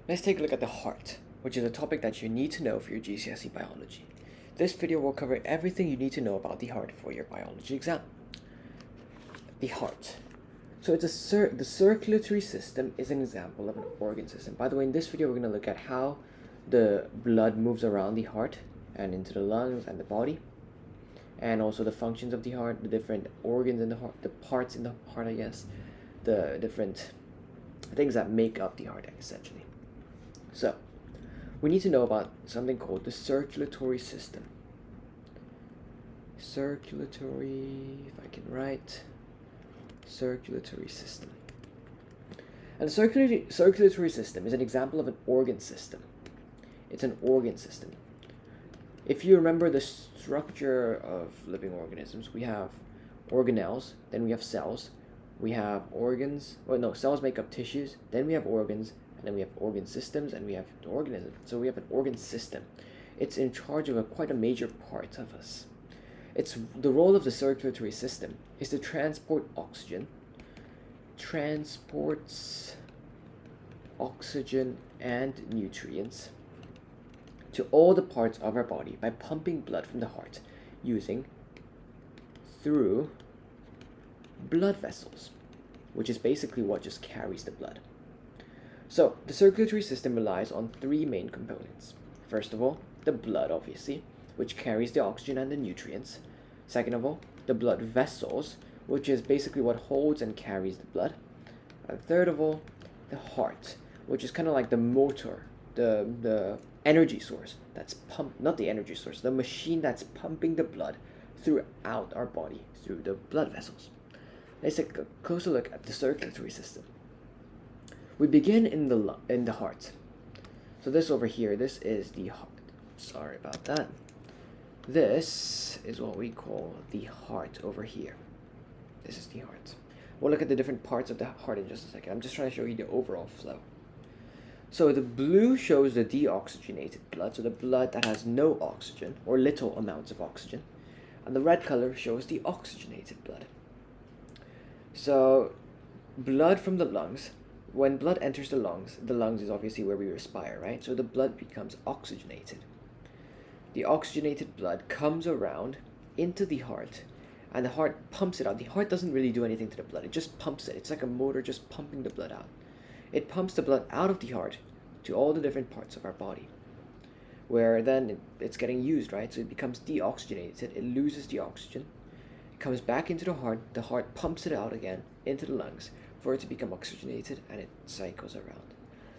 Let's take a look at the heart, which is a topic that you need to know for your GCSE Biology. This video will cover everything you need to know about the heart for your biology exam. The heart. So it's the circulatory system is an example of an organ system. By the way, in this video we're going to look at how the blood moves around the heart and into the lungs and the body, and also the functions of the heart, the different organs in the heart, the parts in the heart, I guess, the different things that make up the heart, essentially. So, we need to know about something called the circulatory system. Circulatory, if I can write, circulatory system. And the circulatory system is an example of an organ system. It's an organ system. If you remember the structure of living organisms, we have organelles, then we have cells, we have organs, cells make up tissues, then we have organs, and then we have organ systems, and we have the organism. So we have an organ system. It's in charge of quite a major part of us. It's the role of the circulatory system is to transport oxygen, transports oxygen and nutrients to all the parts of our body by pumping blood from the heart through blood vessels, which is basically what just carries the blood. So the circulatory system relies on three main components. First of all, the blood, obviously, which carries the oxygen and the nutrients. Second of all, the blood vessels, which is basically what holds and carries the blood. And third of all, the heart, which is kind of like the motor, the energy source that's the machine that's pumping the blood throughout our body through the blood vessels. Let's take a closer look at the circulatory system. We begin in the heart. So this over here, this is the heart. Sorry about that. This is what we call the heart over here. This is the heart. We'll look at the different parts of the heart in just a second. I'm just trying to show you the overall flow. So the blue shows the deoxygenated blood, so the blood that has no oxygen or little amounts of oxygen. And the red color shows the oxygenated blood. So blood from the lungs, when blood enters the lungs is obviously where we respire, right? So the blood becomes oxygenated. The oxygenated blood comes around into the heart, and the heart pumps it out. The heart doesn't really do anything to the blood. It just pumps it. It's like a motor just pumping the blood out. It pumps the blood out of the heart to all the different parts of our body, where then it's getting used, right? So it becomes deoxygenated. It loses the oxygen. It comes back into the heart pumps it out again into the lungs for it to become oxygenated, and it cycles around.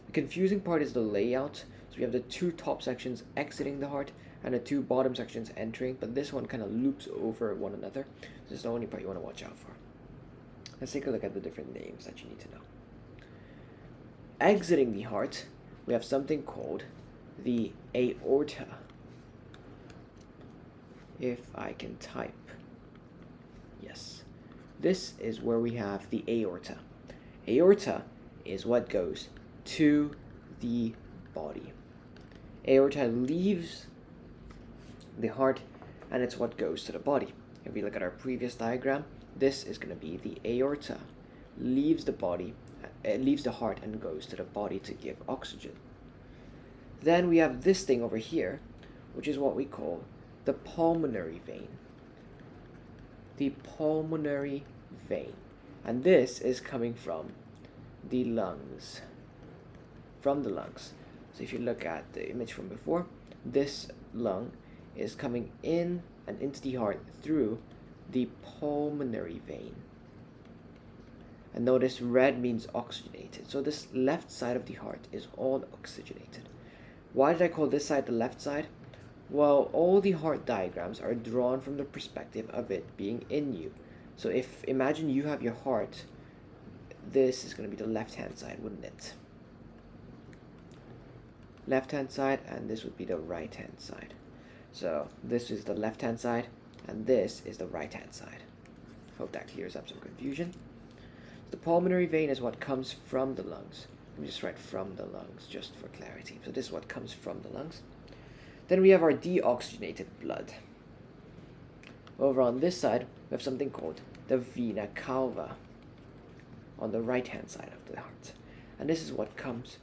The confusing part is the layout. So we have the two top sections exiting the heart and the two bottom sections entering, but this one kind of loops over one another. So this is the only part you want to watch out for. Let's take a look at the different names that you need to know. Exiting the heart, we have something called the aorta. If I can type. Yes. This is where we have the aorta. Aorta is what goes to the body. Aorta leaves the heart, and it's what goes to the body. If we look at our previous diagram, this is going to be the aorta. Leaves the heart and goes to the body to give oxygen. Then we have this thing over here, which is what we call the pulmonary vein. The pulmonary vein. And this is coming from the lungs. From the lungs. So if you look at the image from before, this lung is coming in and into the heart through the pulmonary vein. And notice red means oxygenated. So this left side of the heart is all oxygenated. Why did I call this side the left side? Well, all the heart diagrams are drawn from the perspective of it being in you. So imagine you have your heart, this is going to be the left-hand side, wouldn't it? Left-hand side, and this would be the right-hand side. So this is the left-hand side, and this is the right-hand side. Hope that clears up some confusion. The pulmonary vein is what comes from the lungs. Let me just write from the lungs just for clarity. So this is what comes from the lungs. Then we have our deoxygenated blood. Over on this side, we have something called the vena cava on the right-hand side of the heart. And this is what comes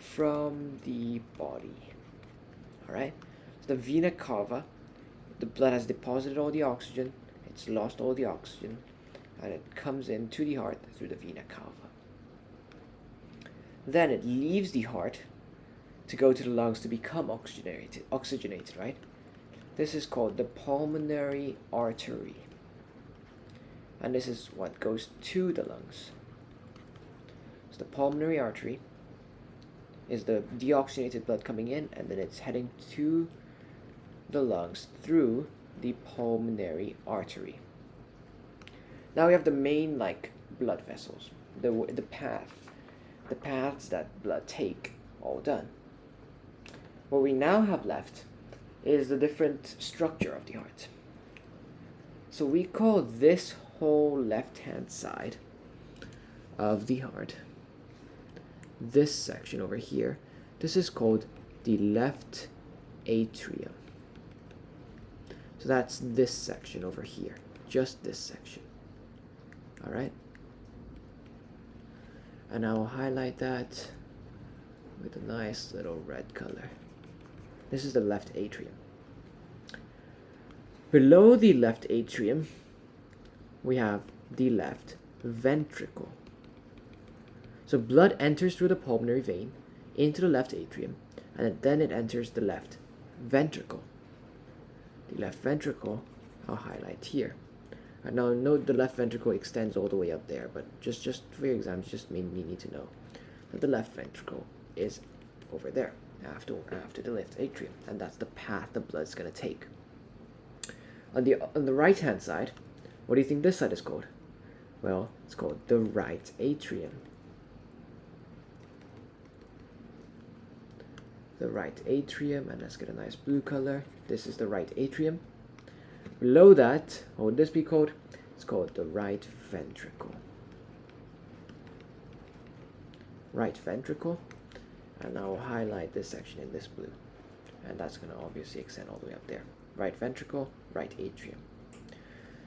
from the body. All right, so the vena cava, the blood has deposited all the oxygen, it's lost all the oxygen, and it comes into the heart through the vena cava. Then it leaves the heart to go to the lungs to become oxygenated, right? This is called the pulmonary artery. And this is what goes to the lungs. So the pulmonary artery is the deoxygenated blood coming in, and then it's heading to the lungs through the pulmonary artery. Now we have the main blood vessels, the paths that blood take, all done. What we now have left is the different structure of the heart. So we call this whole left-hand side of the heart, this section over here, this is called the left atrium. So that's this section over here, just this section. All right? And I will highlight that with a nice little red color. This is the left atrium. Below the left atrium, we have the left ventricle. So blood enters through the pulmonary vein into the left atrium, and then it enters the left ventricle. The left ventricle, I'll highlight here. And now note the left ventricle extends all the way up there, but just for your exams, just mainly need to know that the left ventricle is over there after the left atrium, and that's the path the blood's gonna take. On the right hand side, what do you think this side is called? Well, it's called the right atrium. The right atrium, and let's get a nice blue color. This is the right atrium. Below that, what would this be called? It's called the right ventricle. Right ventricle, and I'll highlight this section in this blue, and that's going to obviously extend all the way up there. Right ventricle, right atrium.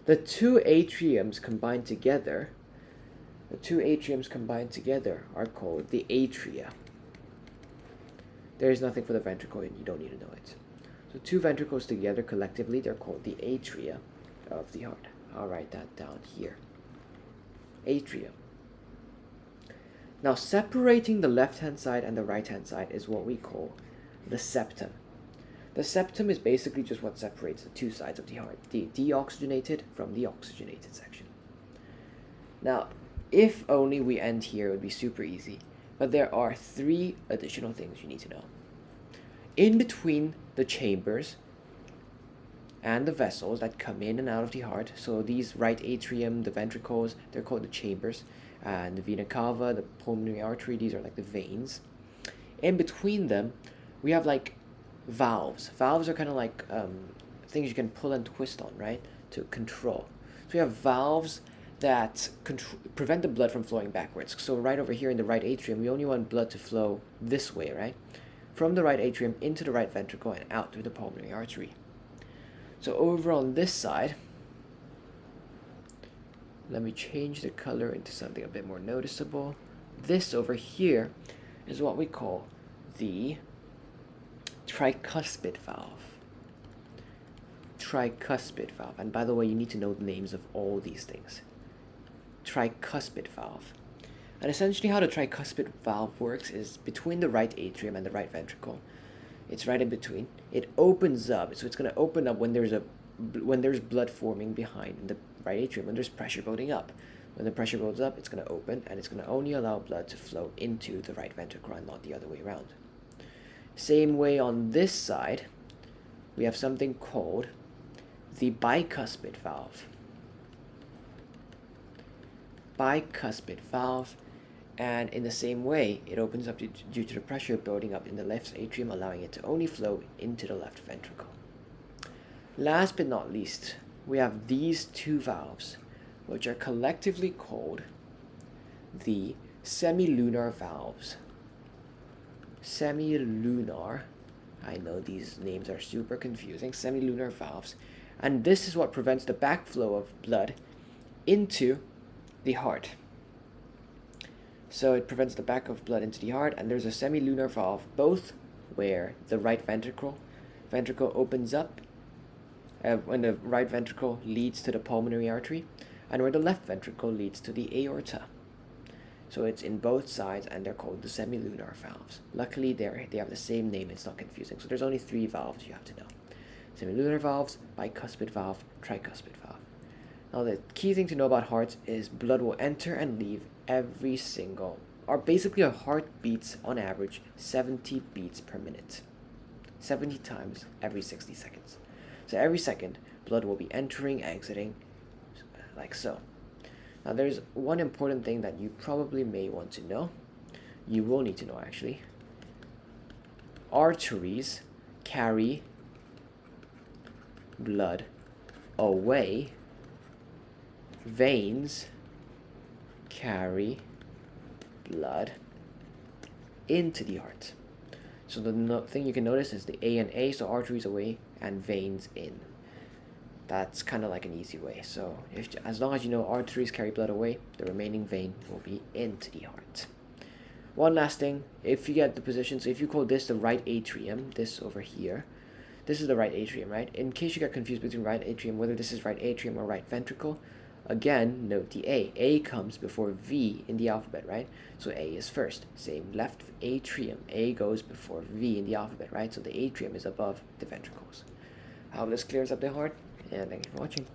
The two atriums combined together are called the atria. There is nothing for the ventricle, and you don't need to know it. So two ventricles together collectively, they're called the atria of the heart. I'll write that down here. Atria. Now separating the left-hand side and the right-hand side is what we call the septum. The septum is basically just what separates the two sides of the heart, the deoxygenated from the oxygenated section. Now, if only we end here, it would be super easy. But there are three additional things you need to know. In between the chambers and the vessels that come in and out of the heart, so these right atrium, the ventricles, they're called the chambers, and the vena cava, the pulmonary artery, these are like the veins. In between them, we have valves. Valves are kind of like things you can pull and twist on, right, to control. So we have valves that prevent the blood from flowing backwards. So right over here in the right atrium, we only want blood to flow this way, right? From the right atrium into the right ventricle and out through the pulmonary artery. So over on this side, let me change the color into something a bit more noticeable. This over here is what we call the tricuspid valve. Tricuspid valve. And by the way, you need to know the names of all these things. Tricuspid valve. And essentially how the tricuspid valve works is between the right atrium and the right ventricle. It's right in between. It opens up, so it's going to open up when there's blood forming behind in the right atrium, when there's pressure building up. When the pressure builds up, it's going to open, and it's going to only allow blood to flow into the right ventricle and not the other way around. Same way on this side, we have something called the bicuspid valve. Bicuspid valve, and in the same way, it opens up due to the pressure building up in the left atrium, allowing it to only flow into the left ventricle. Last but not least, we have these two valves, which are collectively called the semilunar valves. Semilunar, I know these names are super confusing, semilunar valves, and this is what prevents the backflow of blood into the heart. So it prevents the back of blood into the heart, and there's a semilunar valve both where the right ventricle opens up when the right ventricle leads to the pulmonary artery, and where the left ventricle leads to the aorta. So it's in both sides, and they're called the semilunar valves. Luckily, they have the same name, it's not confusing. So there's only 3 valves you have to know. Semilunar valves, bicuspid valve, tricuspid valve. Now the key thing to know about hearts is blood will enter and leave every single, or basically a heart beats on average 70 beats per minute. 70 times every 60 seconds. So every second, blood will be entering, exiting, like so. Now there's one important thing that you probably may want to know. You will need to know actually. Arteries carry blood away. Veins carry blood into the heart. So the thing you can notice is the A and A, so arteries away and veins in. That's kind of like an easy way. So as long as you know arteries carry blood away, the remaining vein will be into the heart. One last thing, if you get the position, so if you call this the right atrium, this over here, this is the right atrium, right? In case you get confused between right atrium, whether this is right atrium or right ventricle, again, note the A. A comes before V in the alphabet, right? So A is first. Same left atrium. A goes before V in the alphabet, right? So the atrium is above the ventricles. I hope this clears up the heart, and thank you for watching.